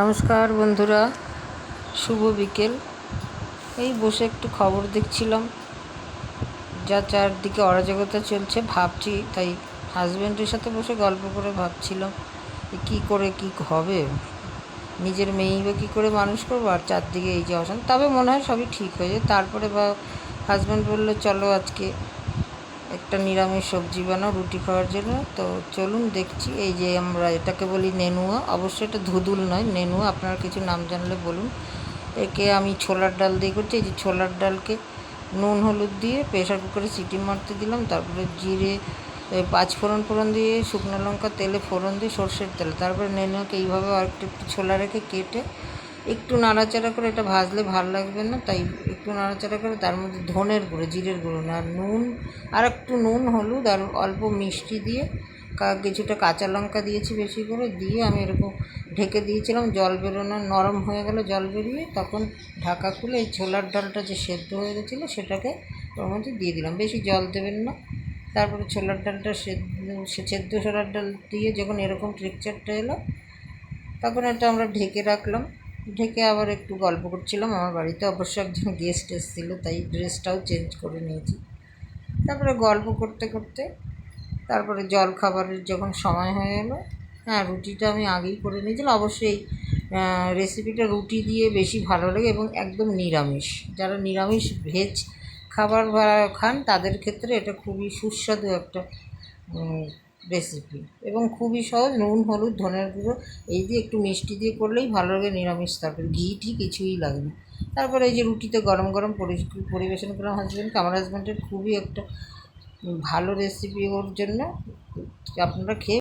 নমস্কার বন্ধুরা, শুভ বিকেল। এই বসে একটু খবর দেখছিলাম, যা চারদিকে অরাজকতা চলছে ভাবছি, তাই হাজব্যান্ডের সাথে বসে গল্প করে ভাবছিলাম কী করে কী হবে, নিজের মেয়েই বা কী করে মানুষ করবো, আর চারদিকে এই যে অশান্তি। তবে মনে হয় সবই ঠিক হয়ে যায়। তারপরে হাজব্যান্ড বললো চলো আজকে একটা নিরামিষ সবজি বানাও রুটি খাওয়ার জন্য। তো চলুন দেখছি। এই যে আমরা এটাকে বলি নেনুয়া, অবশ্যই এটা ধুদুল নয়, নেনুয়া। আপনারা কিছু নাম জানলে বলুন। একে আমি ছোলার ডাল দিয়ে করছি। এই যে ছোলার ডালকে নুন হলুদ দিয়ে প্রেশার কুকারে সিটি মারতে দিলাম, তারপরে জিরে পাঁচ ফোড়ন দিয়ে শুকনো লঙ্কা তেলে ফোড়ন দিয়ে সর্ষের তেল, তারপরে নেনুয়াকে এইভাবে আর একটু ছোলা রেখে কেটে একটু নাড়াচাড়া করে, এটা ভাজলে ভালো লাগবে না, তাই একটু নাড়াচাড়া করে তার মধ্যে ধনের গুঁড়ো, জিরের গুঁড়ো না, আর নুন, আর একটু নুন হলুদ আর অল্প মিষ্টি দিয়ে কিছুটা কাঁচা লঙ্কা দিয়েছি বেশি করে, দিয়ে আমি এরকম ঢেকে দিয়েছিলাম। জল বেরোনো নরম হয়ে গেল, জল বেরিয়ে তখন ঢাকা খুলে এই ছোলার ডালটা যে সেদ্ধ হয়ে গেছিলো সেটাকে ওর মধ্যে দিয়ে দিলাম। বেশি জল দেবেন না। তারপরে ছোলার ডালটা সেদ্ধ ছোলার ডাল দিয়ে যখন এরকম টেক্সচারটা এলো, তখন এটা আমরা ঢেকে রাখলাম। ঢেকে আবার একটু গল্প করছিলাম। আমার বাড়িতে অবশ্য একজন গেস্ট এসেছিলো, তাই ড্রেসটাও চেঞ্জ করে নিয়েছি। তারপরে গল্প করতে করতে তারপরে জল খাবারের যখন সময় হয়ে এলো, হ্যাঁ, রুটিটা আমি আগেই করে নিয়েছিলাম। অবশ্যই রেসিপিটা রুটি দিয়ে বেশি ভালো লাগে এবং একদম নিরামিষ, যারা নিরামিষ ভেজ খাবার খান তাদের ক্ষেত্রে এটা খুবই সুস্বাদু একটা রেসিপি এবং খুবই সহজ। নুন হলুদ ধনের গুঁড়ো এই দিয়ে একটু মিষ্টি দিয়ে করলেই ভালো লাগে নিরামিষ তরকারি, ঘি কিছুই লাগে না। তারপরে এই যে রুটিতে গরম গরম পরিবেশন করলাম হাজব্যান্ডকে। আমার হাজব্যান্ডের খুবই একটা ভালো রেসিপি ওর জন্য, আপনারা খেয়ে